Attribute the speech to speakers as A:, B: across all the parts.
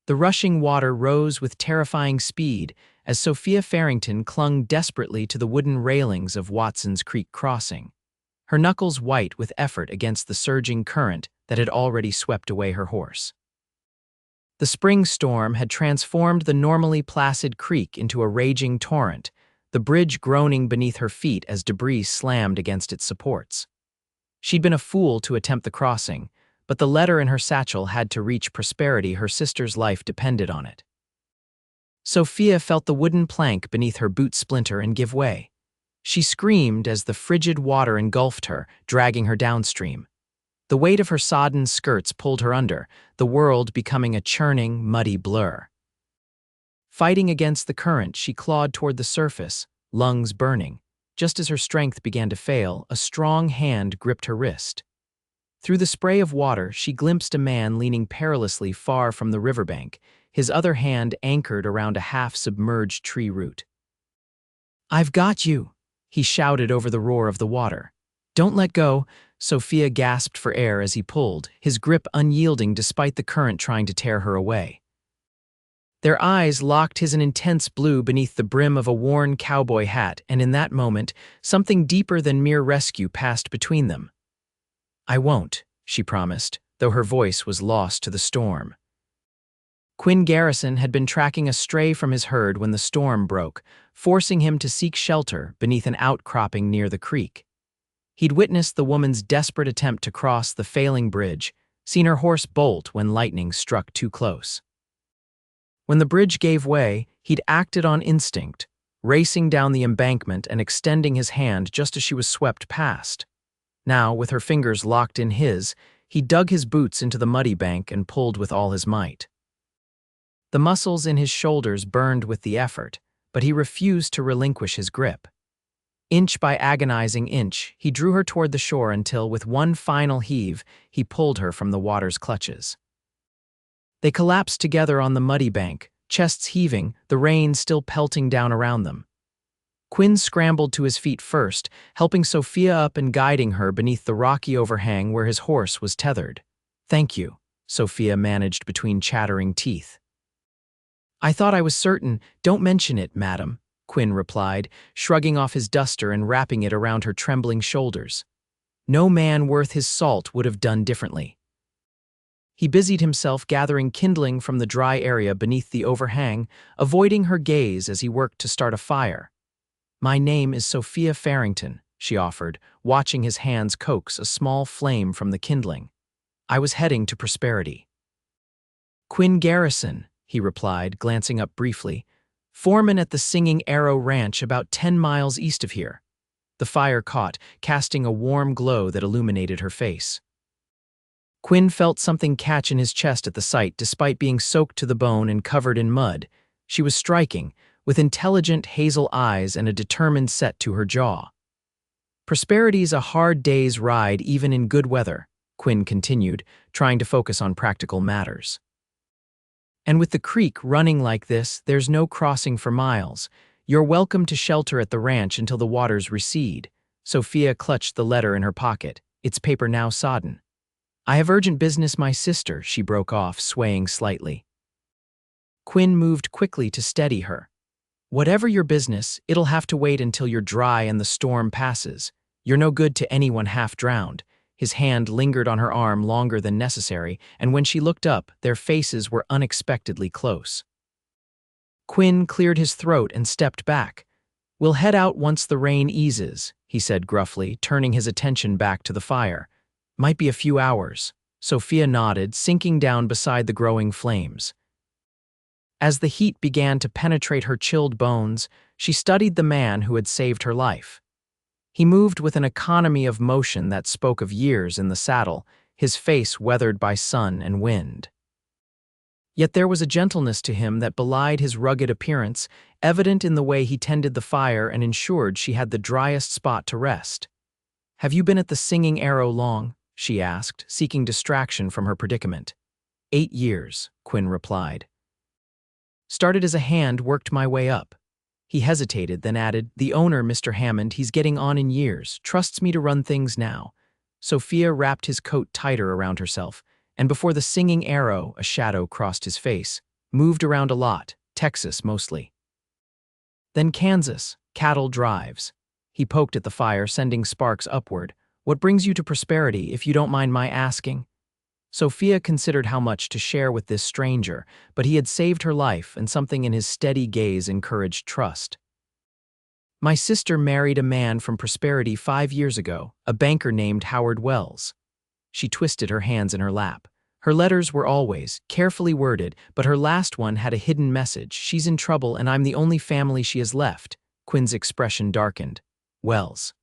A: The rushing water rose with terrifying speed as Sophia Farrington clung desperately to the wooden railings of Watson's Creek crossing, her knuckles white with effort against the surging current that had already swept away her horse. The spring storm had transformed the normally placid creek into a raging torrent, the bridge groaning beneath her feet as debris slammed against its supports. She'd been a fool to attempt the crossing, but the letter in her satchel had to reach Prosperity. Her sister's life depended on it. Sophia felt the wooden plank beneath her boot splinter and give way. She screamed as the frigid water engulfed her, dragging her downstream. The weight of her sodden skirts pulled her under, the world becoming a churning, muddy blur. Fighting against the current, she clawed toward the surface, lungs burning. Just as her strength began to fail, a strong hand gripped her wrist. Through the spray of water, she glimpsed a man leaning perilously far from the riverbank, his other hand anchored around a half-submerged tree root. "I've got you," he shouted over the roar of the water. "Don't let go," Sophia gasped for air as he pulled, his grip unyielding despite the current trying to tear her away. Their eyes locked his an intense blue beneath the brim of a worn cowboy hat, and in that moment, something deeper than mere rescue passed between them. "I won't," she promised, though her voice was lost to the storm. Quinn Garrison had been tracking a stray from his herd when the storm broke, forcing him to seek shelter beneath an outcropping near the creek. He'd witnessed the woman's desperate attempt to cross the failing bridge, seen her horse bolt when lightning struck too close. When the bridge gave way, he'd acted on instinct, racing down the embankment and extending his hand just as she was swept past. Now, with her fingers locked in his, he dug his boots into the muddy bank and pulled with all his might. The muscles in his shoulders burned with the effort, but he refused to relinquish his grip. Inch by agonizing inch, he drew her toward the shore until, with one final heave, he pulled her from the water's clutches. They collapsed together on the muddy bank, chests heaving, the rain still pelting down around them. Quinn scrambled to his feet first, helping Sophia up and guiding her beneath the rocky overhang where his horse was tethered. "Thank you," Sophia managed between chattering teeth. "I thought I was certain. Don't mention it, madam," Quinn replied, shrugging off his duster and wrapping it around her trembling shoulders. No man worth his salt would have done differently. He busied himself gathering kindling from the dry area beneath the overhang, avoiding her gaze as he worked to start a fire. "My name is Sophia Farrington," she offered, watching his hands coax a small flame from the kindling. "I was heading to Prosperity." "Quinn Garrison," he replied, glancing up briefly. "Foreman at the Singing Arrow Ranch about 10 miles east of here." The fire caught, casting a warm glow that illuminated her face. Quinn felt something catch in his chest at the sight, despite being soaked to the bone and covered in mud. She was striking, with intelligent hazel eyes and a determined set to her jaw. "Prosperity's a hard day's ride even in good weather," Quinn continued, trying to focus on practical matters. "And with the creek running like this, there's no crossing for miles. You're welcome to shelter at the ranch until the waters recede." Sophia clutched the letter in her pocket, its paper now sodden. "I have urgent business, my sister," she broke off, swaying slightly. Quinn moved quickly to steady her. "Whatever your business, it'll have to wait until you're dry and the storm passes. You're no good to anyone half drowned." His hand lingered on her arm longer than necessary, and when she looked up, their faces were unexpectedly close. Quinn cleared his throat and stepped back. "We'll head out once the rain eases," he said gruffly, turning his attention back to the fire. "Might be a few hours." Sophia nodded, sinking down beside the growing flames. As the heat began to penetrate her chilled bones, she studied the man who had saved her life. He moved with an economy of motion that spoke of years in the saddle, his face weathered by sun and wind. Yet there was a gentleness to him that belied his rugged appearance, evident in the way he tended the fire and ensured she had the driest spot to rest. "Have you been at the Singing Arrow long?" she asked, seeking distraction from her predicament. 8 years, Quinn replied. "Started as a hand, worked my way up." He hesitated, then added, "The owner, Mr. Hammond, he's getting on in years, trusts me to run things now." Sophia wrapped his coat tighter around herself, and before the Singing Arrow, a shadow crossed his face. moved around a lot, Texas mostly. Then Kansas, cattle drives. He poked at the fire, sending sparks upward. What brings you to prosperity, if you don't mind my asking? Sophia considered how much to share with this stranger, but he had saved her life, and something in his steady gaze encouraged trust. My sister married a man from prosperity 5 years ago, a banker named Howard Wells. She twisted her hands in her lap. Her letters were always carefully worded, but her last one had a hidden message. She's in trouble and I'm the only family she has left. Quinn's expression darkened. Wells.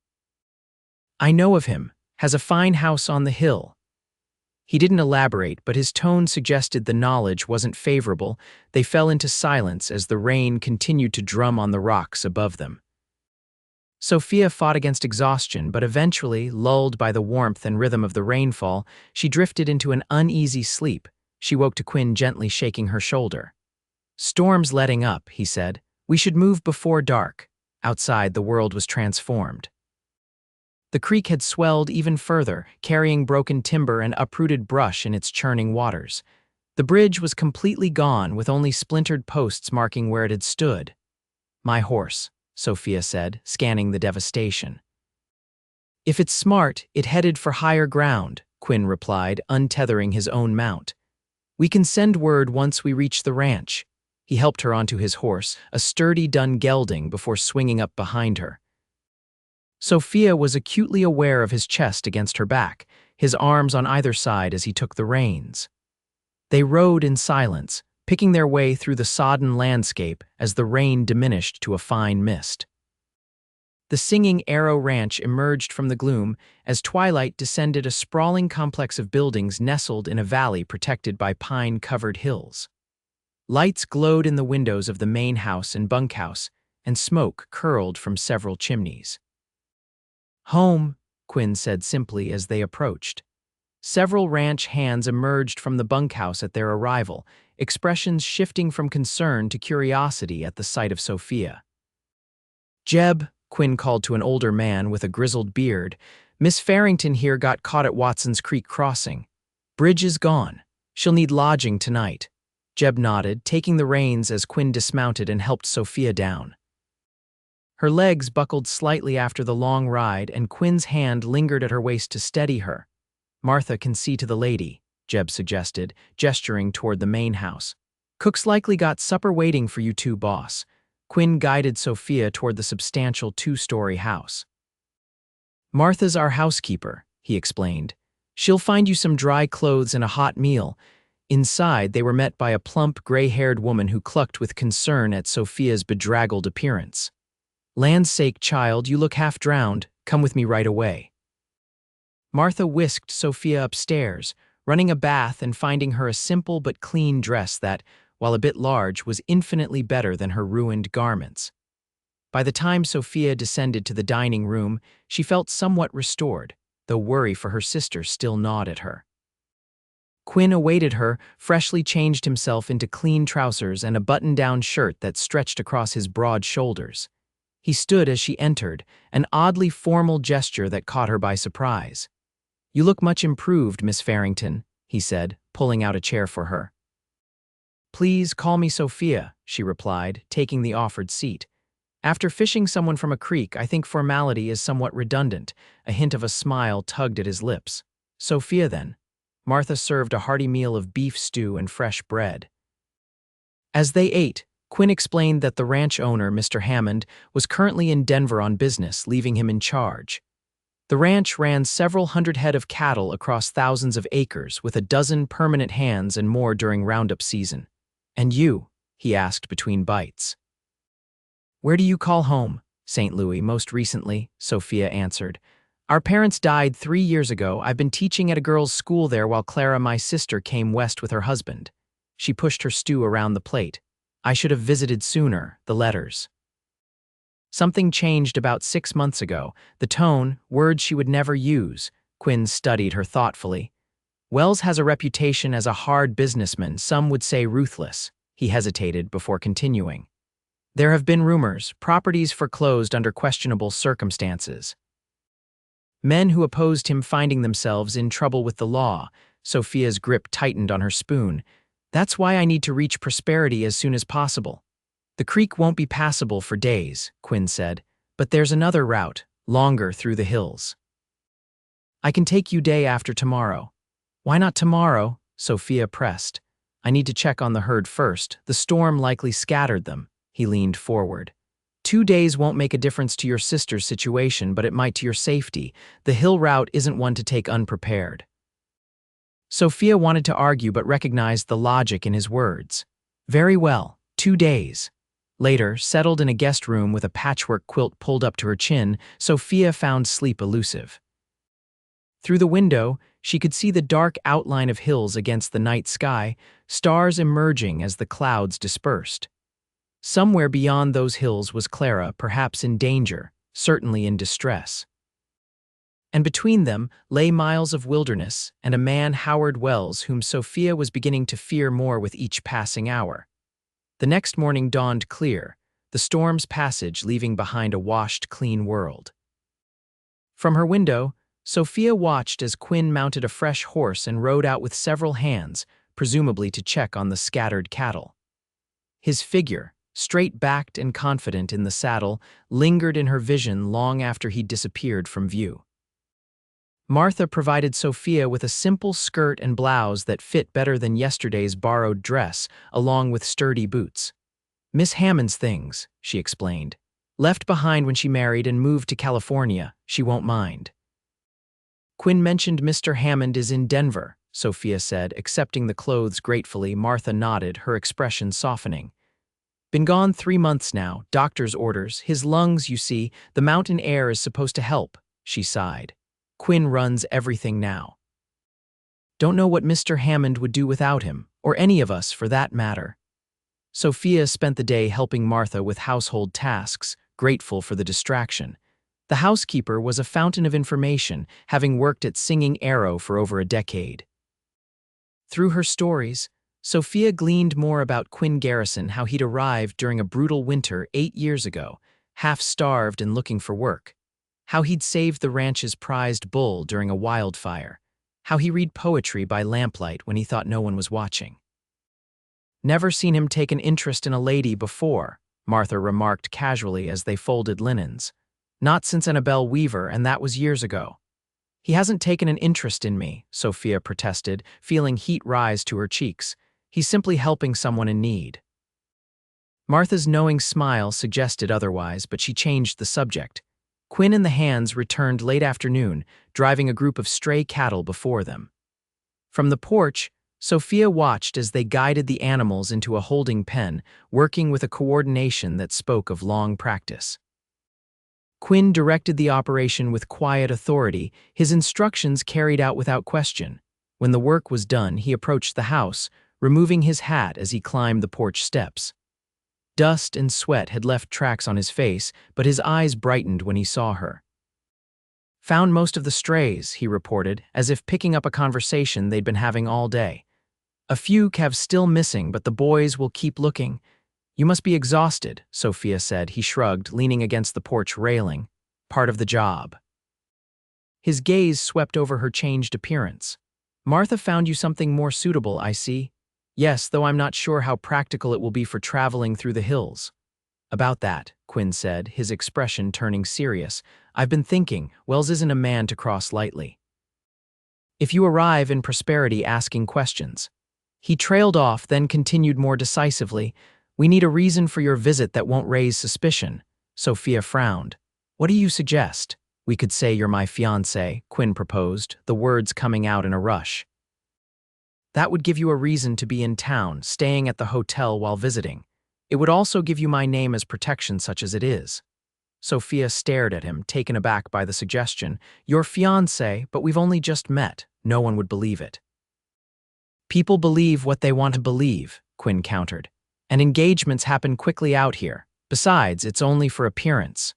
A: I know of him. Has a fine house on the hill. He didn't elaborate, but his tone suggested the knowledge wasn't favorable. They fell into silence as the rain continued to drum on the rocks above them. Sophia fought against exhaustion, but eventually, lulled by the warmth and rhythm of the rainfall, she drifted into an uneasy sleep. She woke to Quinn gently shaking her shoulder. Storm's letting up, he said. We should move before dark. Outside, the world was transformed. The creek had swelled even further, carrying broken timber and uprooted brush in its churning waters. The bridge was completely gone, with only splintered posts marking where it had stood. My horse, Sophia said, scanning the devastation. If it's smart, it headed for higher ground, Quinn replied, untethering his own mount. We can send word once we reach the ranch. He helped her onto his horse, a sturdy dun gelding, before swinging up behind her. Sophia was acutely aware of his chest against her back, his arms on either side as he took the reins. They rode in silence, picking their way through the sodden landscape as the rain diminished to a fine mist. The Singing Arrow Ranch emerged from the gloom as twilight descended, a sprawling complex of buildings nestled in a valley protected by pine-covered hills. Lights glowed in the windows of the main house and bunkhouse, and smoke curled from several chimneys. Home, Quinn said simply as they approached. Several ranch hands emerged from the bunkhouse at their arrival, expressions shifting from concern to curiosity at the sight of Sophia. Jeb, Quinn called to an older man with a grizzled beard, Miss Farrington here got caught at Watson's Creek crossing. Bridge is gone. She'll need lodging tonight. Jeb nodded, taking the reins as Quinn dismounted and helped Sophia down. Her legs buckled slightly after the long ride, and Quinn's hand lingered at her waist to steady her. Martha can see to the lady, Jeb suggested, gesturing toward the main house. Cook's likely got supper waiting for you two, boss. Quinn guided Sophia toward the substantial 2-story house. Martha's our housekeeper, he explained. She'll find you some dry clothes and a hot meal. Inside, they were met by a plump, gray-haired woman who clucked with concern at Sophia's bedraggled appearance. Land's sake, child, you look half drowned. Come with me right away. Martha whisked Sophia upstairs, running a bath and finding her a simple but clean dress that, while a bit large, was infinitely better than her ruined garments. By the time Sophia descended to the dining room, she felt somewhat restored, though worry for her sister still gnawed at her. Quinn awaited her, freshly changed himself into clean trousers and a button-down shirt that stretched across his broad shoulders. He stood as she entered, an oddly formal gesture that caught her by surprise. You look much improved, Miss Farrington, he said, pulling out a chair for her. Please call me Sophia, she replied, taking the offered seat. After fishing someone from a creek, I think formality is somewhat redundant. A hint of a smile tugged at his lips. Sophia, then. Martha served a hearty meal of beef stew and fresh bread. As they ate, Quinn explained that the ranch owner, Mr. Hammond, was currently in Denver on business, leaving him in charge. The ranch ran several hundred head of cattle across thousands of acres, with a dozen permanent hands and more during roundup season. And you? He asked between bites. Where do you call home? St. Louis, most recently, Sophia answered. Our parents died 3 years ago. I've been teaching at a girls' school there while Clara, my sister, came west with her husband. She pushed her stew around the plate. I should have visited sooner, the letters. Something changed about 6 months ago. The tone, words she would never use. Quinn studied her thoughtfully. Wells has a reputation as a hard businessman, some would say ruthless. He hesitated before continuing. There have been rumors, properties foreclosed under questionable circumstances. Men who opposed him finding themselves in trouble with the law. Sophia's grip tightened on her spoon. That's why I need to reach prosperity as soon as possible. The creek won't be passable for days, Quinn said, but there's another route, longer through the hills. I can take you day after tomorrow. Why not tomorrow? Sophia pressed. I need to check on the herd first. The storm likely scattered them. He leaned forward. 2 days won't make a difference to your sister's situation, but it might to your safety. The hill route isn't one to take unprepared. Sophia wanted to argue but recognized the logic in his words. Very well, 2 days. Later, settled in a guest room with a patchwork quilt pulled up to her chin, Sophia found sleep elusive. Through the window, she could see the dark outline of hills against the night sky, stars emerging as the clouds dispersed. Somewhere beyond those hills was Clara, perhaps in danger, certainly in distress. And between them lay miles of wilderness and a man, Howard Wells, whom Sophia was beginning to fear more with each passing hour. The next morning dawned clear, the storm's passage leaving behind a washed, clean world. From her window, Sophia watched as Quinn mounted a fresh horse and rode out with several hands, presumably to check on the scattered cattle. His figure, straight-backed and confident in the saddle, lingered in her vision long after he disappeared from view. Martha provided Sophia with a simple skirt and blouse that fit better than yesterday's borrowed dress, along with sturdy boots. Miss Hammond's things, she explained. Left behind when she married and moved to California, she won't mind. Quinn mentioned Mr. Hammond is in Denver, Sophia said, accepting the clothes gratefully. Martha nodded, her expression softening. Been gone 3 months now, doctor's orders. His lungs, you see, the mountain air is supposed to help, she sighed. Quinn runs everything now. Don't know what Mr. Hammond would do without him, or any of us for that matter. Sophia spent the day helping Martha with household tasks, grateful for the distraction. The housekeeper was a fountain of information, having worked at Singing Arrow for over a decade. Through her stories, Sophia gleaned more about Quinn Garrison, how he'd arrived during a brutal winter 8 years ago, half-starved and looking for work. How he'd saved the ranch's prized bull during a wildfire. How he read poetry by lamplight when he thought no one was watching. Never seen him take an interest in a lady before, Martha remarked casually as they folded linens. Not since Annabelle Weaver, and that was years ago. He hasn't taken an interest in me, Sophia protested, feeling heat rise to her cheeks. He's simply helping someone in need. Martha's knowing smile suggested otherwise, but she changed the subject. Quinn and the hands returned late afternoon, driving a group of stray cattle before them. From the porch, Sophia watched as they guided the animals into a holding pen, working with a coordination that spoke of long practice. Quinn directed the operation with quiet authority, his instructions carried out without question. When the work was done, he approached the house, removing his hat as he climbed the porch steps. Dust and sweat had left tracks on his face, but his eyes brightened when he saw her. Found most of the strays, he reported, as if picking up a conversation they'd been having all day. A few calves still missing, but the boys will keep looking. You must be exhausted, Sophia said. He shrugged, leaning against the porch railing. Part of the job. His gaze swept over her changed appearance. Martha found you something more suitable, I see. Yes, though I'm not sure how practical it will be for traveling through the hills. About that, Quinn said, his expression turning serious. I've been thinking, Wells isn't a man to cross lightly. If you arrive in prosperity asking questions. He trailed off, then continued more decisively. We need a reason for your visit that won't raise suspicion. Sophia frowned. What do you suggest? We could say you're my fiancé, Quinn proposed, the words coming out in a rush. That would give you a reason to be in town, staying at the hotel while visiting. It would also give you my name as protection, such as it is. Sophia stared at him, taken aback by the suggestion. Your fiancé, but we've only just met. No one would believe it. People believe what they want to believe, Quinn countered. And engagements happen quickly out here. Besides, it's only for appearance.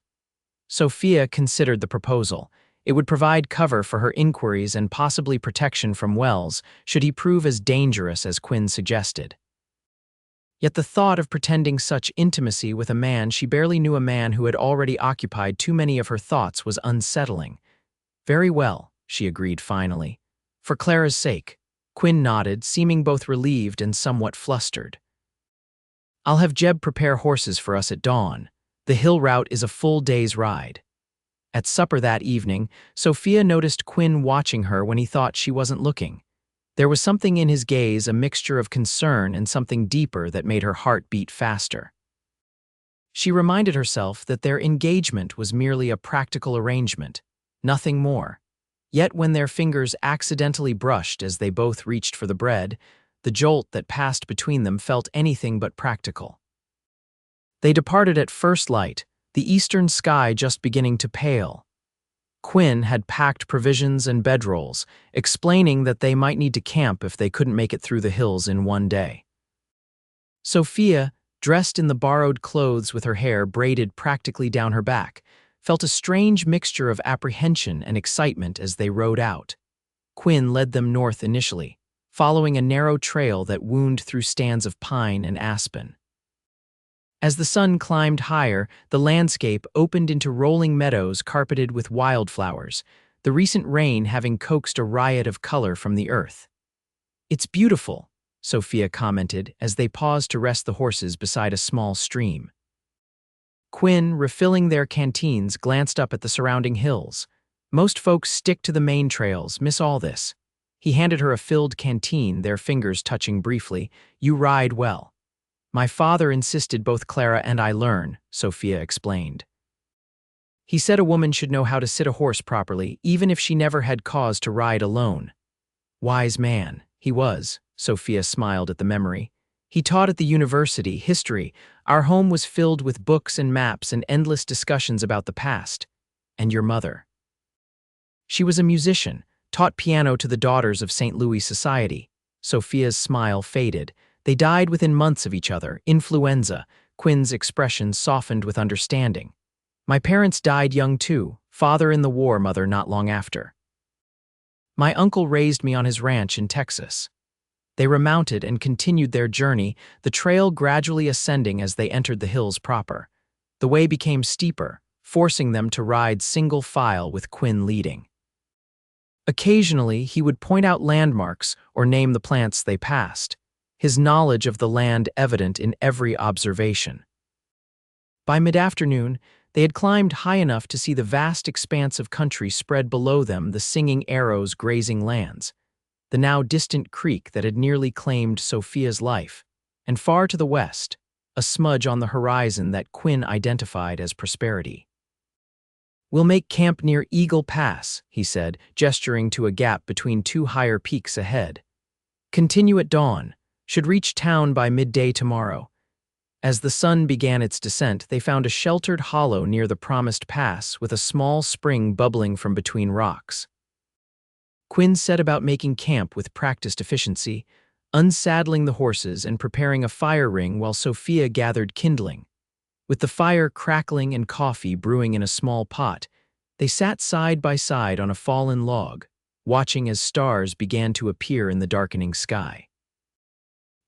A: Sophia considered the proposal. It would provide cover for her inquiries and possibly protection from Wells, should he prove as dangerous as Quinn suggested. Yet the thought of pretending such intimacy with a man she barely knew, a man who had already occupied too many of her thoughts, was unsettling. Very well, she agreed finally. For Clara's sake. Quinn nodded, seeming both relieved and somewhat flustered. "I'll have Jeb prepare horses for us at dawn. The hill route is a full day's ride." At supper that evening, Sophia noticed Quinn watching her when he thought she wasn't looking. There was something in his gaze, a mixture of concern and something deeper that made her heart beat faster. She reminded herself that their engagement was merely a practical arrangement, nothing more. Yet when their fingers accidentally brushed as they both reached for the bread, the jolt that passed between them felt anything but practical. They departed at first light, the eastern sky just beginning to pale. Quinn had packed provisions and bedrolls, explaining that they might need to camp if they couldn't make it through the hills in one day. Sophia, dressed in the borrowed clothes with her hair braided practically down her back, felt a strange mixture of apprehension and excitement as they rode out. Quinn led them north initially, following a narrow trail that wound through stands of pine and aspen. As the sun climbed higher, the landscape opened into rolling meadows carpeted with wildflowers, the recent rain having coaxed a riot of color from the earth. "It's beautiful," Sophia commented as they paused to rest the horses beside a small stream. Quinn, refilling their canteens, glanced up at the surrounding hills. "Most folks stick to the main trails, miss all this." He handed her a filled canteen, their fingers touching briefly. "You ride well." "My father insisted both Clara and I learn," Sophia explained. "He said a woman should know how to sit a horse properly, even if she never had cause to ride alone." "Wise man, he was," Sophia smiled at the memory. "He taught at the university, history. Our home was filled with books and maps and endless discussions about the past. And your mother?" "She was a musician, taught piano to the daughters of St. Louis society." Sophia's smile faded. "They died within months of each other, influenza." Quinn's expression softened with understanding. "My parents died young too, father in the war, mother not long after. My uncle raised me on his ranch in Texas." They remounted and continued their journey, the trail gradually ascending as they entered the hills proper. The way became steeper, forcing them to ride single file with Quinn leading. Occasionally, he would point out landmarks or name the plants they passed, his knowledge of the land evident in every observation. By mid-afternoon, they had climbed high enough to see the vast expanse of country spread below them, the Singing Arrows grazing lands, the now distant creek that had nearly claimed Sophia's life, and far to the west, a smudge on the horizon that Quinn identified as prosperity. "We'll make camp near Eagle Pass," he said, gesturing to a gap between two higher peaks ahead. "Continue at dawn. Should reach town by midday tomorrow." As the sun began its descent, they found a sheltered hollow near the promised pass with a small spring bubbling from between rocks. Quinn set about making camp with practiced efficiency, unsaddling the horses and preparing a fire ring while Sophia gathered kindling. With the fire crackling and coffee brewing in a small pot, they sat side by side on a fallen log, watching as stars began to appear in the darkening sky.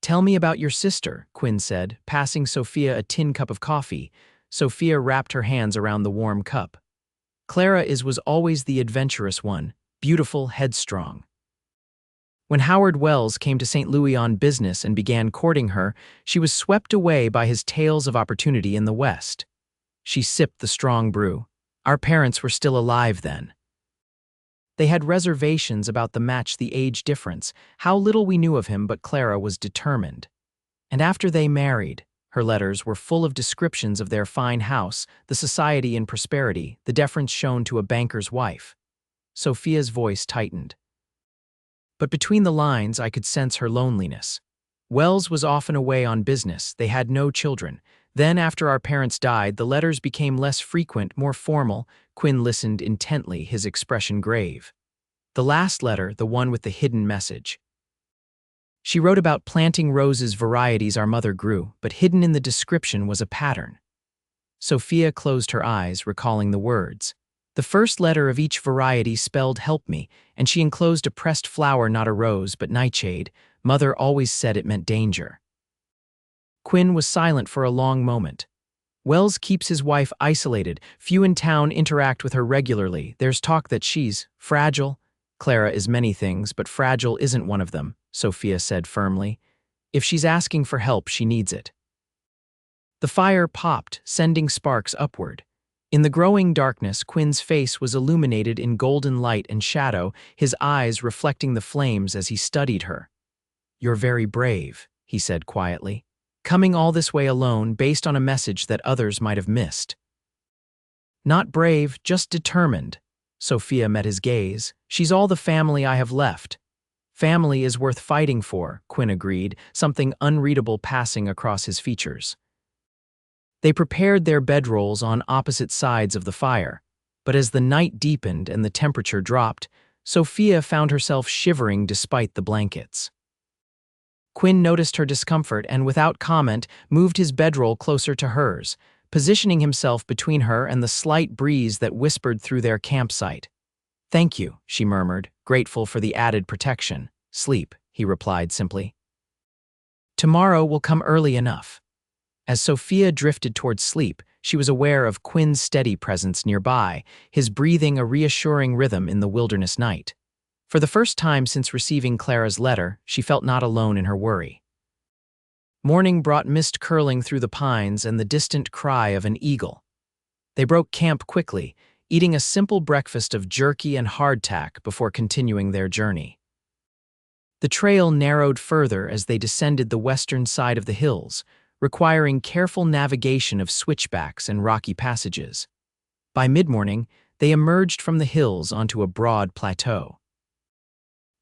A: "Tell me about your sister," Quinn said, passing Sophia a tin cup of coffee. Sophia wrapped her hands around the warm cup. "Clara was always the adventurous one, beautiful, headstrong. When Howard Wells came to St. Louis on business and began courting her, she was swept away by his tales of opportunity in the West." She sipped the strong brew. "Our parents were still alive then. They had reservations about the age difference, how little we knew of him, but Clara was determined. And after they married, her letters were full of descriptions of their fine house, the society and prosperity, the deference shown to a banker's wife." Sophia's voice tightened. "But between the lines, I could sense her loneliness. Wells was often away on business, they had no children. Then, after our parents died, the letters became less frequent, more formal." Quinn listened intently, his expression grave. "The last letter, the one with the hidden message. She wrote about planting roses varieties our mother grew, but hidden in the description was a pattern." Sophia closed her eyes, recalling the words. "The first letter of each variety spelled 'help me,' and she enclosed a pressed flower, not a rose, but nightshade. Mother always said it meant danger." Quinn was silent for a long moment. "Wells keeps his wife isolated. Few in town interact with her regularly. There's talk that she's fragile." "Clara is many things, but fragile isn't one of them," Sophia said firmly. If she's asking for help, she needs it. The fire popped, sending sparks upward. In the growing darkness, Quinn's face was illuminated in golden light and shadow, his eyes reflecting the flames as he studied her. "You're very brave," he said quietly. "Coming all this way alone based on a message that others might have missed." "Not brave, just determined." Sophia met his gaze. "She's all the family I have left." "Family is worth fighting for," Quinn agreed, something unreadable passing across his features. They prepared their bedrolls on opposite sides of the fire, but as the night deepened and the temperature dropped, Sophia found herself shivering despite the blankets. Quinn noticed her discomfort and, without comment, moved his bedroll closer to hers, positioning himself between her and the slight breeze that whispered through their campsite. "Thank you," she murmured, grateful for the added protection. "Sleep," he replied simply. "Tomorrow will come early enough." As Sophia drifted towards sleep, she was aware of Quinn's steady presence nearby, his breathing a reassuring rhythm in the wilderness night. For the first time since receiving Clara's letter, she felt not alone in her worry. Morning brought mist curling through the pines and the distant cry of an eagle. They broke camp quickly, eating a simple breakfast of jerky and hardtack before continuing their journey. The trail narrowed further as they descended the western side of the hills, requiring careful navigation of switchbacks and rocky passages. By mid-morning, they emerged from the hills onto a broad plateau.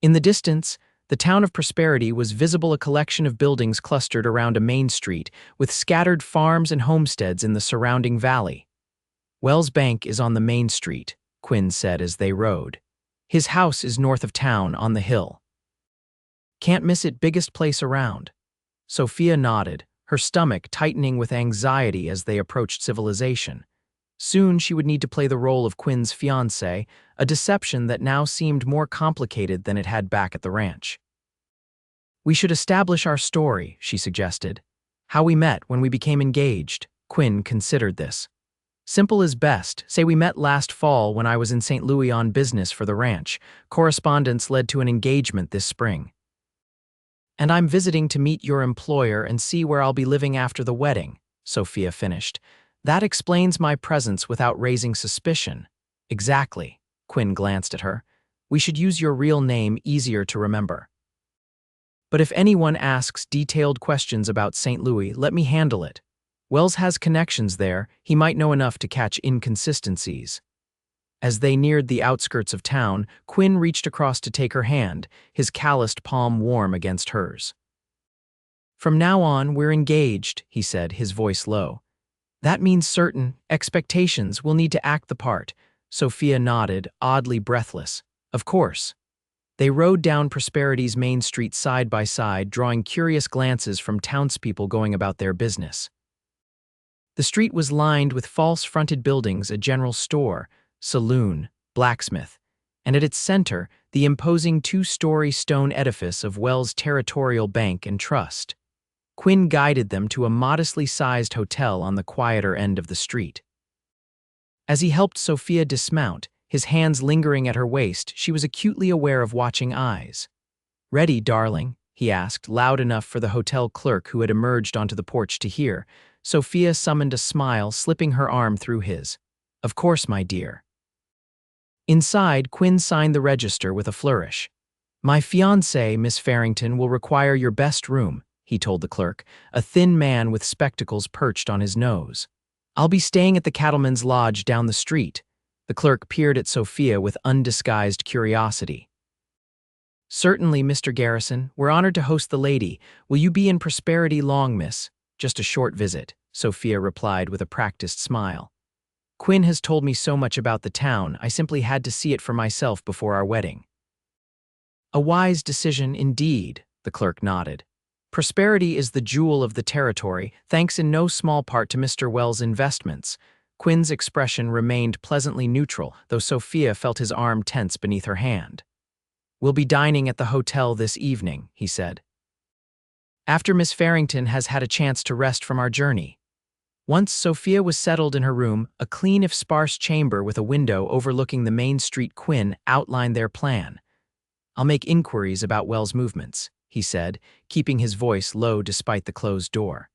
A: In the distance, the town of Prosperity was visible, a collection of buildings clustered around a main street, with scattered farms and homesteads in the surrounding valley. "Wells Bank is on the main street," Quinn said as they rode. "His house is north of town, on the hill." "Can't miss it, biggest place around." Sophia nodded, her stomach tightening with anxiety as they approached civilization. Soon she would need to play the role of Quinn's fiancé, a deception that now seemed more complicated than it had back at the ranch. "We should establish our story," she suggested. "How we met, when we became engaged." Quinn considered this. "Simple is best. Say we met last fall when I was in St. Louis on business for the ranch. Correspondence led to an engagement this spring. And I'm visiting to meet your employer and see where I'll be living after the wedding," Sophia finished. "That explains my presence without raising suspicion." "Exactly." Quinn glanced at her. "We should use your real name, easier to remember. But if anyone asks detailed questions about St. Louis, let me handle it. Wells has connections there, he might know enough to catch inconsistencies." As they neared the outskirts of town, Quinn reached across to take her hand, his calloused palm warm against hers. "From now on, we're engaged," he said, his voice low. "That means certain expectations. We'll need to act the part." Sophia nodded, oddly breathless. "Of course." They rode down Prosperity's main street side by side, drawing curious glances from townspeople going about their business. The street was lined with false-fronted buildings, a general store, saloon, blacksmith, and at its center, the imposing two-story stone edifice of Wells' Territorial Bank and Trust. Quinn guided them to a modestly sized hotel on the quieter end of the street. As he helped Sophia dismount, his hands lingering at her waist, she was acutely aware of watching eyes. "Ready, darling?" he asked, loud enough for the hotel clerk who had emerged onto the porch to hear. Sophia summoned a smile, slipping her arm through his. "Of course, my dear." Inside, Quinn signed the register with a flourish. "My fiancée, Miss Farrington, will require your best room," he told the clerk, a thin man with spectacles perched on his nose. "I'll be staying at the Cattleman's Lodge down the street." The clerk peered at Sophia with undisguised curiosity. "Certainly, Mr. Garrison. We're honored to host the lady. Will you be in Prosperity long, miss?" "Just a short visit," Sophia replied with a practiced smile. "Quinn has told me so much about the town, I simply had to see it for myself before our wedding." "A wise decision indeed," the clerk nodded. "Prosperity is the jewel of the territory, thanks in no small part to Mr. Wells' investments." Quinn's expression remained pleasantly neutral, though Sophia felt his arm tense beneath her hand. "We'll be dining at the hotel this evening," he said. "After Miss Farrington has had a chance to rest from our journey." Once Sophia was settled in her room, a clean if sparse chamber with a window overlooking the main street, Quinn outlined their plan. "I'll make inquiries about Wells' movements. he said, keeping his voice low despite the closed door.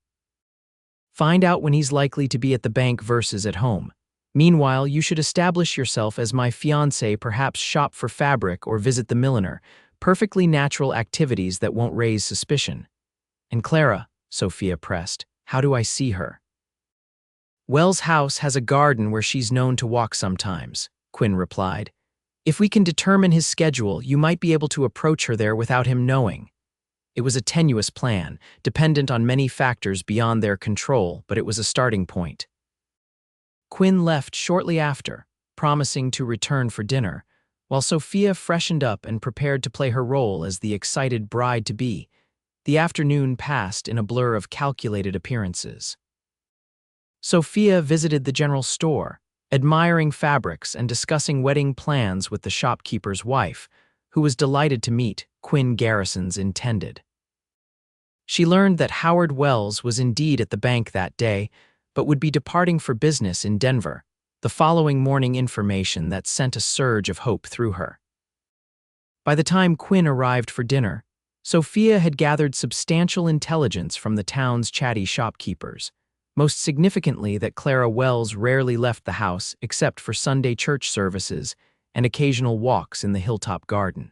A: Find out when he's likely to be at the bank versus at home. Meanwhile, you should establish yourself as my fiancé, perhaps shop for fabric or visit the milliner, perfectly natural activities that won't raise suspicion. And Clara, Sophia pressed, how do I see her? Wells' house has a garden where she's known to walk sometimes, Quinn replied. If we can determine his schedule, you might be able to approach her there without him knowing. It was a tenuous plan, dependent on many factors beyond their control, but it was a starting point. Quinn left shortly after, promising to return for dinner, while Sophia freshened up and prepared to play her role as the excited bride-to-be. The afternoon passed in a blur of calculated appearances. Sophia visited the general store, admiring fabrics and discussing wedding plans with the shopkeeper's wife, who was delighted to meet Quinn Garrison's intended. She learned that Howard Wells was indeed at the bank that day, but would be departing for business in Denver, the following morning information that sent a surge of hope through her. By the time Quinn arrived for dinner, Sophia had gathered substantial intelligence from the town's chatty shopkeepers, most significantly that Clara Wells rarely left the house except for Sunday church services and occasional walks in the hilltop garden.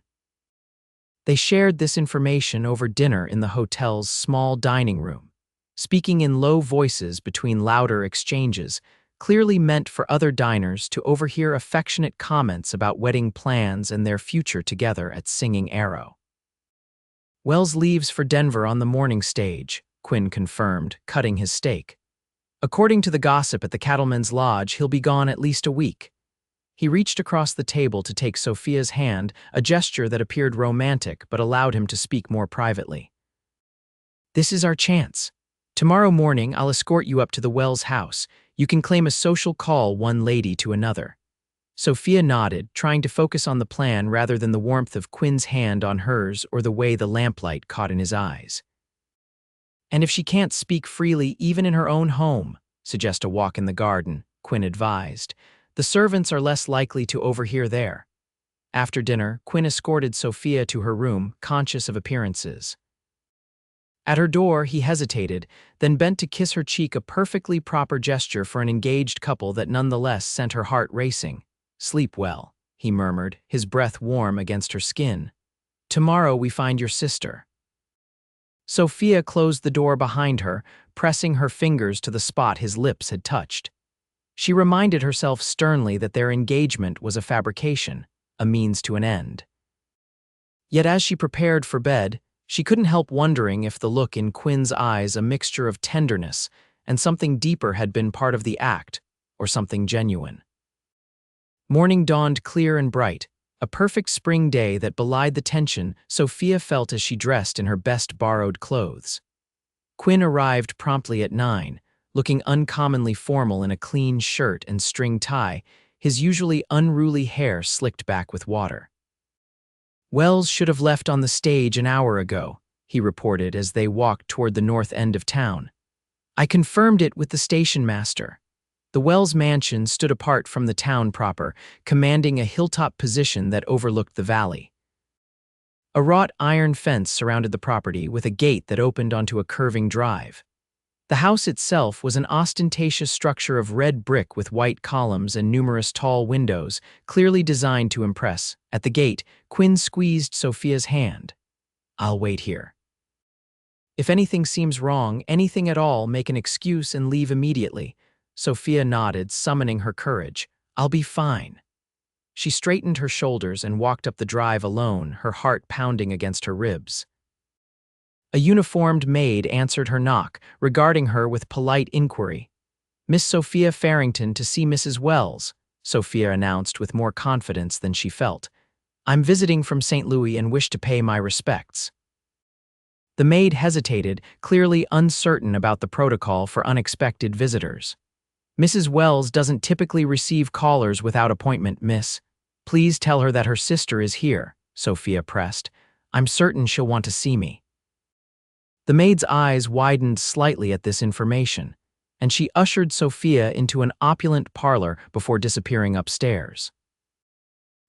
A: They shared this information over dinner in the hotel's small dining room, speaking in low voices between louder exchanges, clearly meant for other diners to overhear affectionate comments about wedding plans and their future together at Singing Arrow. Wells leaves for Denver on the morning stage, Quinn confirmed, cutting his steak. According to the gossip at the Cattleman's Lodge, he'll be gone at least a week. He reached across the table to take Sophia's hand, a gesture that appeared romantic but allowed him to speak more privately. This is our chance. Tomorrow morning, I'll escort you up to the Wells house. You can claim a social call one lady to another. Sophia nodded, trying to focus on the plan rather than the warmth of Quinn's hand on hers or the way the lamplight caught in his eyes. And if she can't speak freely even in her own home, suggest a walk in the garden, Quinn advised. The servants are less likely to overhear there. After dinner, Quinn escorted Sophia to her room, conscious of appearances. At her door, he hesitated, then bent to kiss her cheek, a perfectly proper gesture for an engaged couple that nonetheless sent her heart racing. Sleep well, he murmured, his breath warm against her skin. Tomorrow we find your sister. Sophia closed the door behind her, pressing her fingers to the spot his lips had touched. She reminded herself sternly that their engagement was a fabrication, a means to an end. Yet as she prepared for bed, she couldn't help wondering if the look in Quinn's eyes, a mixture of tenderness and something deeper, had been part of the act, or something genuine. Morning dawned clear and bright, a perfect spring day that belied the tension Sophia felt as she dressed in her best borrowed clothes. Quinn arrived promptly at 9, looking uncommonly formal in a clean shirt and string tie, his usually unruly hair slicked back with water. Wells should have left on the stage an hour ago, he reported as they walked toward the north end of town. I confirmed it with the station master. The Wells mansion stood apart from the town proper, commanding a hilltop position that overlooked the valley. A wrought iron fence surrounded the property with a gate that opened onto a curving drive. The house itself was an ostentatious structure of red brick with white columns and numerous tall windows, clearly designed to impress. At the gate, Quinn squeezed Sophia's hand. I'll wait here. If anything seems wrong, anything at all, make an excuse and leave immediately. Sophia nodded, summoning her courage. I'll be fine. She straightened her shoulders and walked up the drive alone, her heart pounding against her ribs. A uniformed maid answered her knock, regarding her with polite inquiry. Miss Sophia Farrington to see Mrs. Wells, Sophia announced with more confidence than she felt. I'm visiting from St. Louis and wish to pay my respects. The maid hesitated, clearly uncertain about the protocol for unexpected visitors. Mrs. Wells doesn't typically receive callers without appointment, miss. Please tell her that her sister is here, Sophia pressed. I'm certain she'll want to see me. The maid's eyes widened slightly at this information, and she ushered Sophia into an opulent parlor before disappearing upstairs.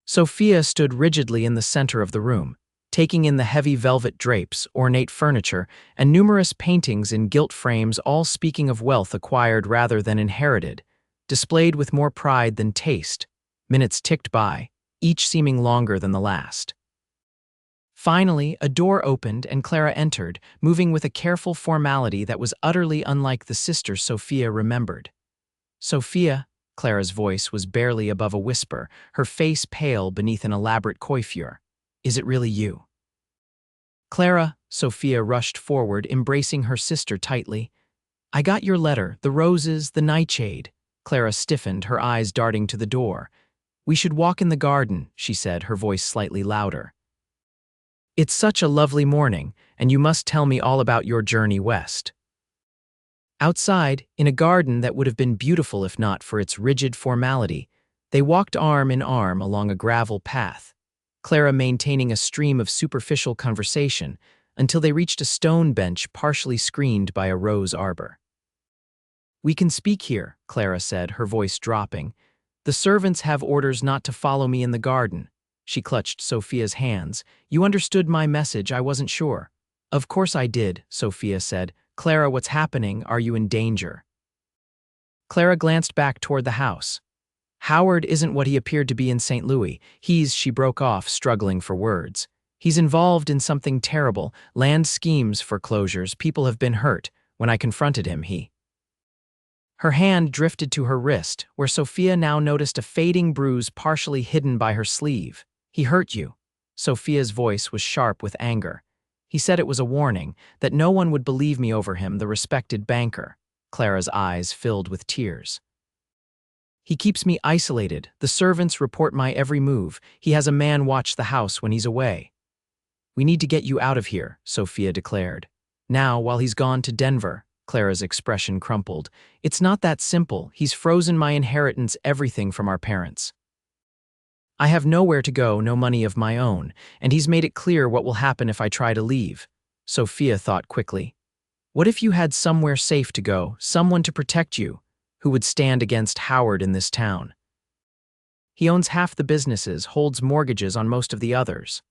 A: Sophia stood rigidly in the center of the room, taking in the heavy velvet drapes, ornate furniture, and numerous paintings in gilt frames, all speaking of wealth acquired rather than inherited, displayed with more pride than taste. Minutes ticked by, each seeming longer than the last. Finally, a door opened and Clara entered, moving with a careful formality that was utterly unlike the sister Sophia remembered. "Sophia," Clara's voice was barely above a whisper, her face pale beneath an elaborate coiffure. "Is it really you?" "Clara," Sophia rushed forward, embracing her sister tightly. "I got your letter, the roses, the nightshade." Clara stiffened, her eyes darting to the door. "We should walk in the garden," she said, her voice slightly louder. "It's such a lovely morning, and you must tell me all about your journey west." Outside, in a garden that would have been beautiful if not for its rigid formality, they walked arm in arm along a gravel path, Clara maintaining a stream of superficial conversation until they reached a stone bench partially screened by a rose arbor. "We can speak here," Clara said, her voice dropping. "The servants have orders not to follow me in the garden." She clutched Sophia's hands. "You understood my message, I wasn't sure." "Of course I did," Sophia said. "Clara, what's happening? Are you in danger?" Clara glanced back toward the house. "Howard isn't what he appeared to be in St. Louis. She broke off, struggling for words. "He's involved in something terrible, land schemes, foreclosures, people have been hurt. When I confronted him, he—" Her hand drifted to her wrist, where Sophia now noticed a fading bruise partially hidden by her sleeve. "He hurt you." Sophia's voice was sharp with anger. "He said it was a warning, that no one would believe me over him, the respected banker." Clara's eyes filled with tears. "He keeps me isolated. The servants report my every move. He has a man watch the house when he's away." "We need to get you out of here," Sophia declared. "Now, while he's gone to Denver." Clara's expression crumpled. "It's not that simple. He's frozen my inheritance, everything from our parents. I have nowhere to go, no money of my own, and he's made it clear what will happen if I try to leave." Sophia thought quickly. "What if you had somewhere safe to go, someone to protect you, who would stand against Howard in this town? He owns half the businesses, holds mortgages on most of the others."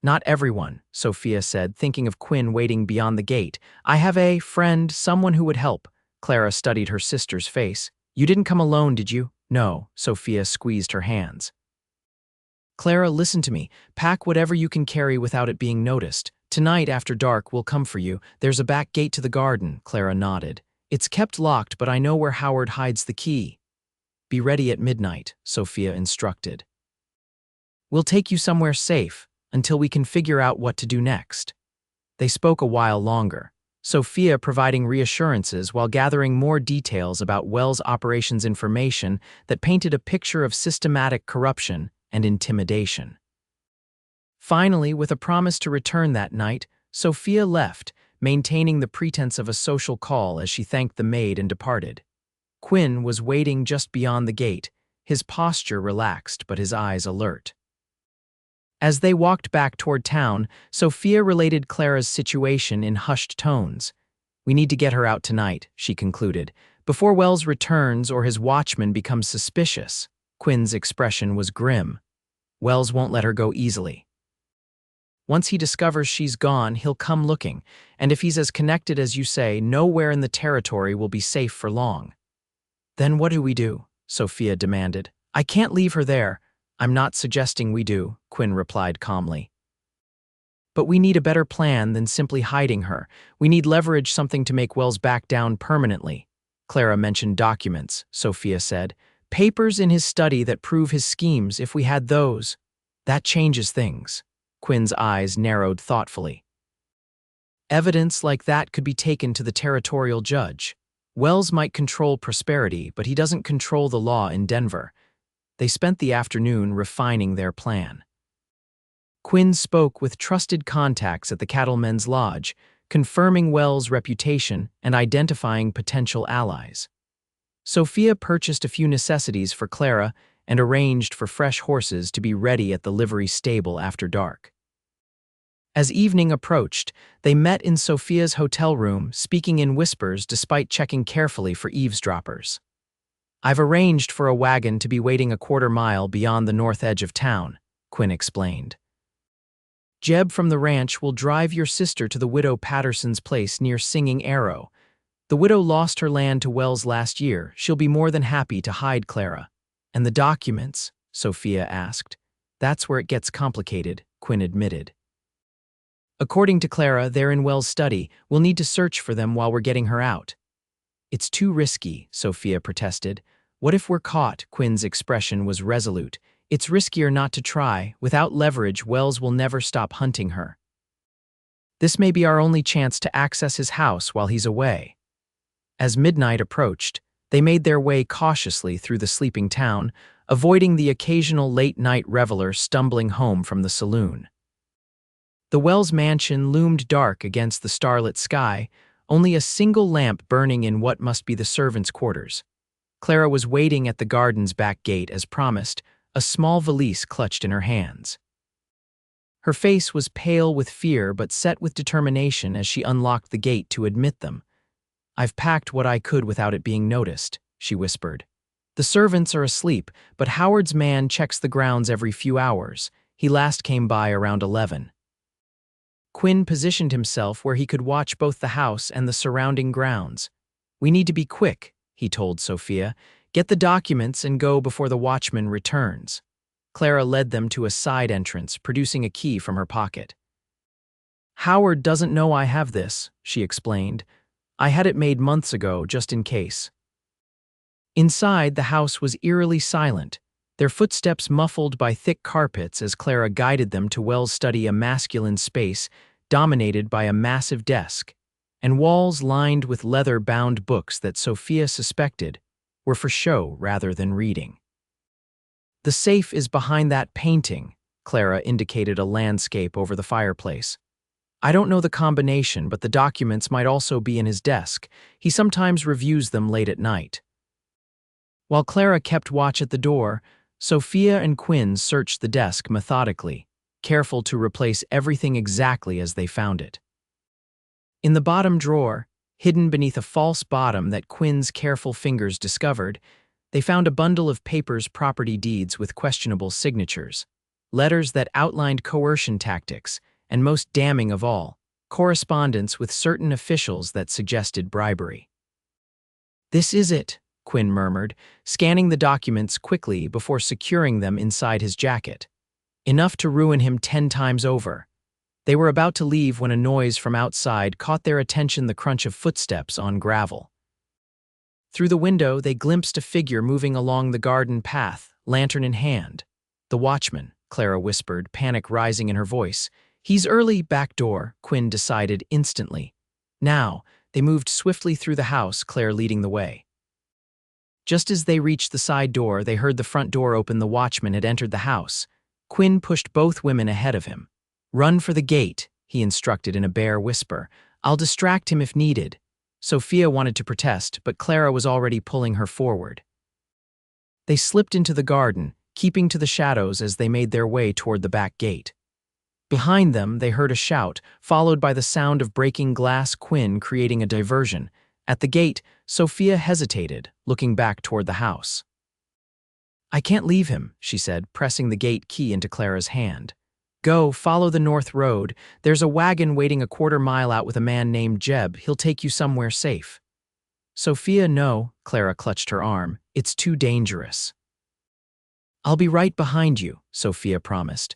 A: "Not everyone," Sophia said, thinking of Quinn waiting beyond the gate. "I have a friend, someone who would help." Clara studied her sister's face. "You didn't come alone, did you?" "No." Sophia squeezed her hands. "Clara, listen to me. Pack whatever you can carry without it being noticed. Tonight, after dark, we'll come for you. There's a back gate to the garden." Clara nodded. "It's kept locked, but I know where Howard hides the key." "Be ready at midnight," Sophia instructed. "We'll take you somewhere safe, until we can figure out what to do next." They spoke a while longer, Sophia providing reassurances while gathering more details about Wells' operations information that painted a picture of systematic corruption and intimidation. Finally, with a promise to return that night, Sophia left, maintaining the pretense of a social call as she thanked the maid and departed. Quinn was waiting just beyond the gate, his posture relaxed but his eyes alert. As they walked back toward town, Sophia related Clara's situation in hushed tones. "We need to get her out tonight," she concluded, "before Wells returns or his watchman becomes suspicious." Quinn's expression was grim. "Wells won't let her go easily. Once he discovers she's gone, he'll come looking, and if he's as connected as you say, nowhere in the territory will be safe for long." "Then what do we do?" Sophia demanded. "I can't leave her there." "I'm not suggesting we do," Quinn replied calmly. "But we need a better plan than simply hiding her. We need leverage, something to make Wells back down permanently." Clara mentioned documents, Sophia said. "Papers in his study that prove his schemes. If we had those, that changes things." Quinn's eyes narrowed thoughtfully. "Evidence like that could be taken to the territorial judge. Wells might control prosperity, but he doesn't control the law in Denver." They spent the afternoon refining their plan. Quinn spoke with trusted contacts at the Cattlemen's Lodge, confirming Wells' reputation and identifying potential allies. Sophia purchased a few necessities for Clara and arranged for fresh horses to be ready at the livery stable after dark. As evening approached, they met in Sophia's hotel room, speaking in whispers despite checking carefully for eavesdroppers. "I've arranged for a wagon to be waiting a quarter mile beyond the north edge of town," Quinn explained. Jeb from the ranch will drive your sister to the widow Patterson's place near Singing Arrow. The widow lost her land to Wells last year. She'll be more than happy to hide Clara. And the documents? Sophia asked. That's where it gets complicated, Quinn admitted. According to Clara, they're in Wells' study. We'll need to search for them while we're getting her out. It's too risky, Sophia protested. What if we're caught? Quinn's expression was resolute. It's riskier not to try. Without leverage, Wells will never stop hunting her. This may be our only chance to access his house while he's away. As midnight approached, they made their way cautiously through the sleeping town, avoiding the occasional late-night reveler stumbling home from the saloon. The Wells mansion loomed dark against the starlit sky, only a single lamp burning in what must be the servants' quarters. Clara was waiting at the garden's back gate as promised, a small valise clutched in her hands. Her face was pale with fear but set with determination as she unlocked the gate to admit them. "I've packed what I could without it being noticed," she whispered. "The servants are asleep, but Howard's man checks the grounds every few hours. He last came by around 11. Quinn positioned himself where he could watch both the house and the surrounding grounds. "We need to be quick," he told Sophia. "Get the documents and go before the watchman returns." Clara led them to a side entrance, producing a key from her pocket. "Howard doesn't know I have this," she explained. "I had it made months ago, just in case." Inside, the house was eerily silent, their footsteps muffled by thick carpets as Clara guided them to Wells' study, a masculine space dominated by a massive desk, and walls lined with leather-bound books that Sophia suspected were for show rather than reading. "The safe is behind that painting," Clara indicated a landscape over the fireplace. "I don't know the combination, but the documents might also be in his desk. He sometimes reviews them late at night." While Clara kept watch at the door, Sophia and Quinn searched the desk methodically, careful to replace everything exactly as they found it. In the bottom drawer, hidden beneath a false bottom that Quinn's careful fingers discovered, they found a bundle of papers, property deeds with questionable signatures, letters that outlined coercion tactics, and most damning of all, correspondence with certain officials that suggested bribery. "This is it," Quinn murmured, scanning the documents quickly before securing them inside his jacket. Enough to ruin him 10 times over. They were about to leave when a noise from outside caught their attention, the crunch of footsteps on gravel. Through the window, they glimpsed a figure moving along the garden path, lantern in hand. "The watchman," Clara whispered, panic rising in her voice. "He's early." "Back door," Quinn decided instantly. Now, they moved swiftly through the house, Claire leading the way. Just as they reached the side door, they heard the front door open. The watchman had entered the house. Quinn pushed both women ahead of him. "Run for the gate," he instructed in a bare whisper. "I'll distract him if needed." Sophia wanted to protest, but Clara was already pulling her forward. They slipped into the garden, keeping to the shadows as they made their way toward the back gate. Behind them, they heard a shout, followed by the sound of breaking glass, Quinn creating a diversion. At the gate, Sophia hesitated, looking back toward the house. "I can't leave him," she said, pressing the gate key into Clara's hand. "Go, follow the north road. There's a wagon waiting a quarter-mile out with a man named Jeb. He'll take you somewhere safe." "Sophia, no," Clara clutched her arm. "It's too dangerous." "I'll be right behind you," Sophia promised.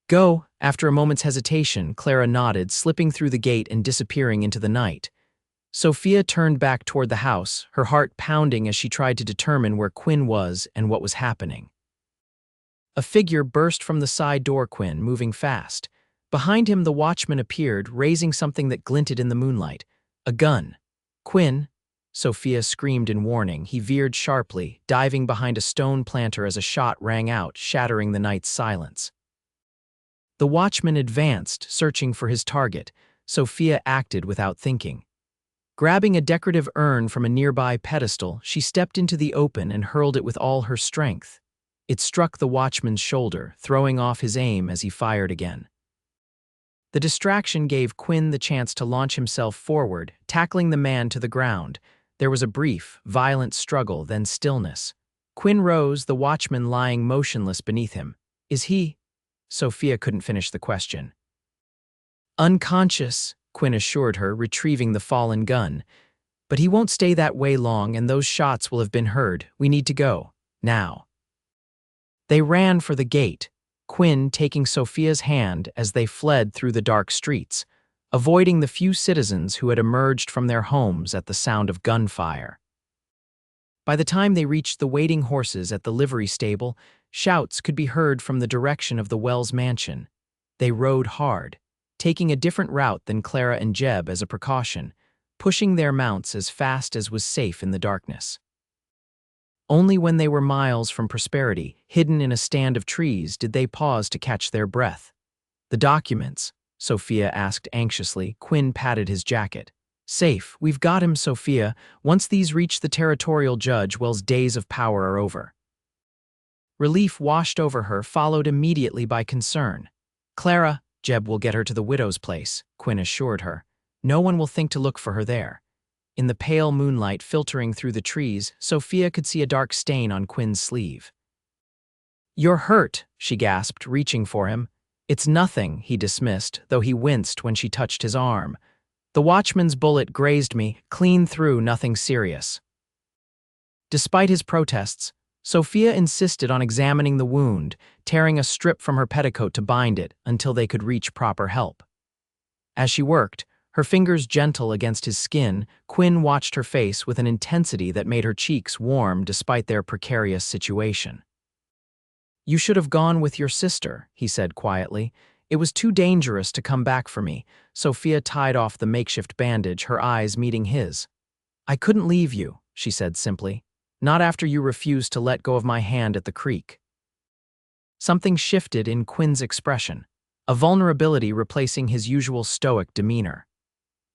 A: "Go." After a moment's hesitation, Clara nodded, slipping through the gate and disappearing into the night. Sophia turned back toward the house, her heart pounding as she tried to determine where Quinn was and what was happening. A figure burst from the side door, Quinn, moving fast. Behind him, the watchman appeared, raising something that glinted in the moonlight. A gun. "Quinn!" Sophia screamed in warning. He veered sharply, diving behind a stone planter as a shot rang out, shattering the night's silence. The watchman advanced, searching for his target. Sophia acted without thinking. Grabbing a decorative urn from a nearby pedestal, she stepped into the open and hurled it with all her strength. It struck the watchman's shoulder, throwing off his aim as he fired again. The distraction gave Quinn the chance to launch himself forward, tackling the man to the ground. There was a brief, violent struggle, then stillness. Quinn rose, the watchman lying motionless beneath him. "Is he?" Sophia couldn't finish the question. Unconscious, Quinn assured her, retrieving the fallen gun. But he won't stay that way long, and those shots will have been heard. We need to go. Now. They ran for the gate, Quinn taking Sophia's hand as they fled through the dark streets, avoiding the few citizens who had emerged from their homes at the sound of gunfire. By the time they reached the waiting horses at the livery stable, shouts could be heard from the direction of the Wells mansion. They rode hard, taking a different route than Clara and Jeb as a precaution, pushing their mounts as fast as was safe in the darkness. Only when they were miles from Prosperity, hidden in a stand of trees, did they pause to catch their breath. "The documents?" Sophia asked anxiously. Quinn patted his jacket. "Safe. We've got him, Sophia. Once these reach the territorial judge, Wells' days of power are over." Relief washed over her, followed immediately by concern. "Clara, Jeb will get her to the widow's place," Quinn assured her. "No one will think to look for her there." In the pale moonlight filtering through the trees, Sophia could see a dark stain on Quinn's sleeve. "You're hurt," she gasped, reaching for him. "It's nothing," he dismissed, though he winced when she touched his arm. "The watchman's bullet grazed me, clean through, nothing serious." Despite his protests, Sophia insisted on examining the wound, tearing a strip from her petticoat to bind it until they could reach proper help. As she worked, her fingers gentle against his skin, Quinn watched her face with an intensity that made her cheeks warm despite their precarious situation. "You should have gone with your sister," he said quietly. "It was too dangerous to come back for me." Sophia tied off the makeshift bandage, her eyes meeting his. "I couldn't leave you," she said simply. "Not after you refused to let go of my hand at the creek." Something shifted in Quinn's expression, a vulnerability replacing his usual stoic demeanor.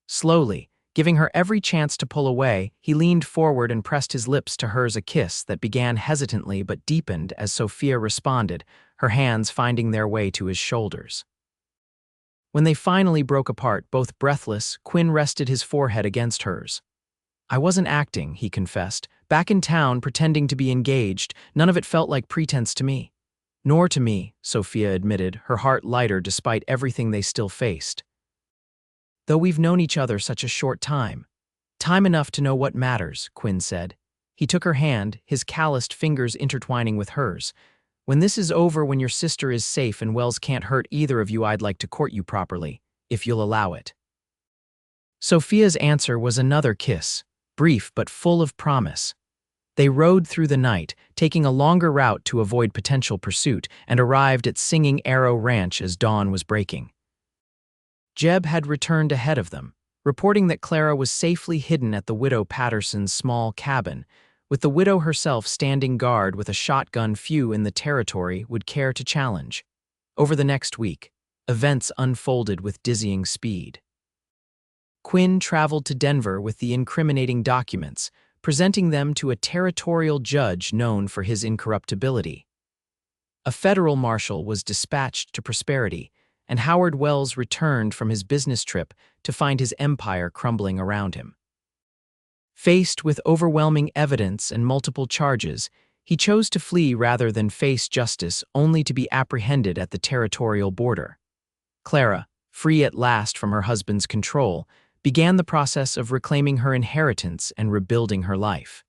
A: Slowly, giving her every chance to pull away, he leaned forward and pressed his lips to hers, a kiss that began hesitantly but deepened as Sophia responded, her hands finding their way to his shoulders. When they finally broke apart, both breathless, Quinn rested his forehead against hers. "I wasn't acting," he confessed. "Back in town, pretending to be engaged. None of it felt like pretense to me." "Nor to me," Sophia admitted, her heart lighter despite everything they still faced. "Though we've known each other such a short time." "Time enough to know what matters," Quinn said. He took her hand, his calloused fingers intertwining with hers. "When this is over, when your sister is safe and Wells can't hurt either of you, I'd like to court you properly, if you'll allow it." Sophia's answer was another kiss, brief but full of promise. They rode through the night, taking a longer route to avoid potential pursuit, and arrived at Singing Arrow Ranch as dawn was breaking. Jeb had returned ahead of them, reporting that Clara was safely hidden at the widow Patterson's small cabin, with the widow herself standing guard with a shotgun few in the territory would care to challenge. Over the next week, events unfolded with dizzying speed. Quinn traveled to Denver with the incriminating documents, presenting them to a territorial judge known for his incorruptibility. A federal marshal was dispatched to Prosperity, and Howard Wells returned from his business trip to find his empire crumbling around him. Faced with overwhelming evidence and multiple charges, he chose to flee rather than face justice, only to be apprehended at the territorial border. Clara, free at last from her husband's control, began the process of reclaiming her inheritance and rebuilding her life.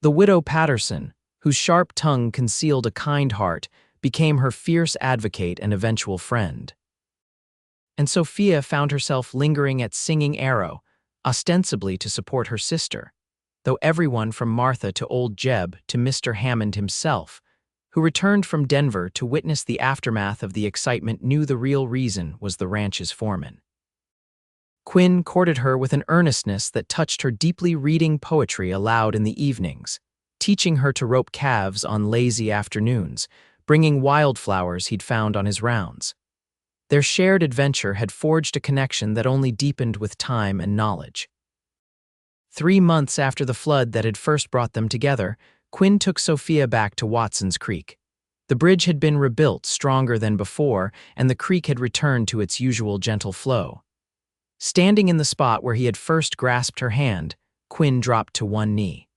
A: The widow Patterson, whose sharp tongue concealed a kind heart, became her fierce advocate and eventual friend. And Sophia found herself lingering at Singing Arrow, ostensibly to support her sister, though everyone from Martha to old Jeb to Mr. Hammond himself, who returned from Denver to witness the aftermath of the excitement, knew the real reason was the ranch's foreman. Quinn courted her with an earnestness that touched her deeply, reading poetry aloud in the evenings, teaching her to rope calves on lazy afternoons, bringing wildflowers he'd found on his rounds. Their shared adventure had forged a connection that only deepened with time and knowledge. 3 months after the flood that had first brought them together, Quinn took Sophia back to Watson's Creek. The bridge had been rebuilt, stronger than before, and the creek had returned to its usual gentle flow. Standing in the spot where he had first grasped her hand, Quinn dropped to one knee.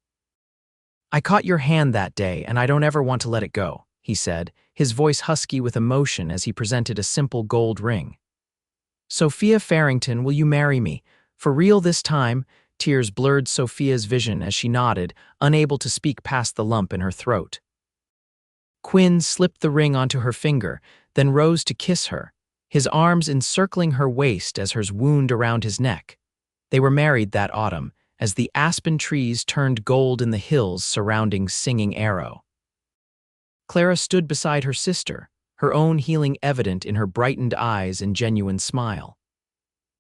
A: "I caught your hand that day, and I don't ever want to let it go," he said, his voice husky with emotion as he presented a simple gold ring. Sophia Farrington, will you marry me? For real this time? Tears blurred Sophia's vision as she nodded, unable to speak past the lump in her throat. Quinn slipped the ring onto her finger, then rose to kiss her, his arms encircling her waist as hers wound around his neck. They were married that autumn, as the aspen trees turned gold in the hills surrounding Singing Arrow. Clara stood beside her sister, her own healing evident in her brightened eyes and genuine smile.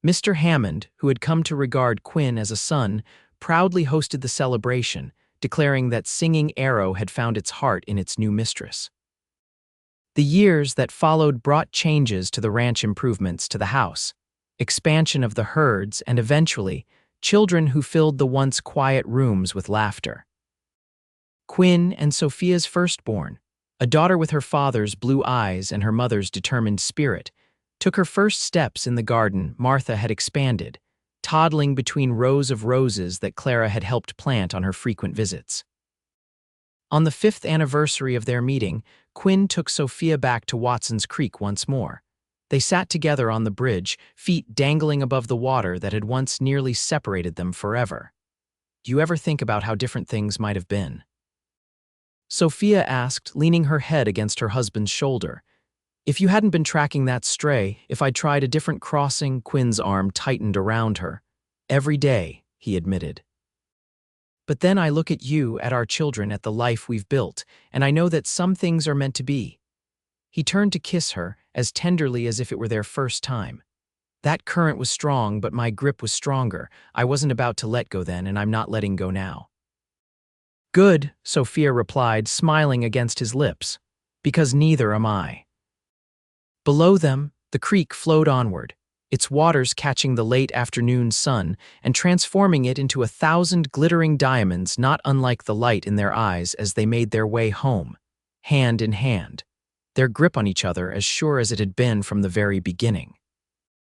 A: Mr. Hammond, who had come to regard Quinn as a son, proudly hosted the celebration, declaring that Singing Arrow had found its heart in its new mistress. The years that followed brought changes to the ranch, improvements to the house, expansion of the herds, and eventually, children who filled the once quiet rooms with laughter. Quinn and Sophia's firstborn, a daughter with her father's blue eyes and her mother's determined spirit, took her first steps in the garden Martha had expanded, toddling between rows of roses that Clara had helped plant on her frequent visits. On the 5th anniversary of their meeting, Quinn took Sophia back to Watson's Creek once more. They sat together on the bridge, feet dangling above the water that had once nearly separated them forever. Do you ever think about how different things might have been? Sophia asked, leaning her head against her husband's shoulder. If you hadn't been tracking that stray, if I'd tried a different crossing, Quinn's arm tightened around her. Every day, he admitted. But then I look at you, at our children, at the life we've built, and I know that some things are meant to be. He turned to kiss her, as tenderly as if it were their first time. That current was strong, but my grip was stronger. I wasn't about to let go then, and I'm not letting go now. Good, Sophia replied, smiling against his lips, because neither am I. Below them, the creek flowed onward, its waters catching the late afternoon sun and transforming it into 1,000 glittering diamonds not unlike the light in their eyes as they made their way home, hand in hand, their grip on each other as sure as it had been from the very beginning.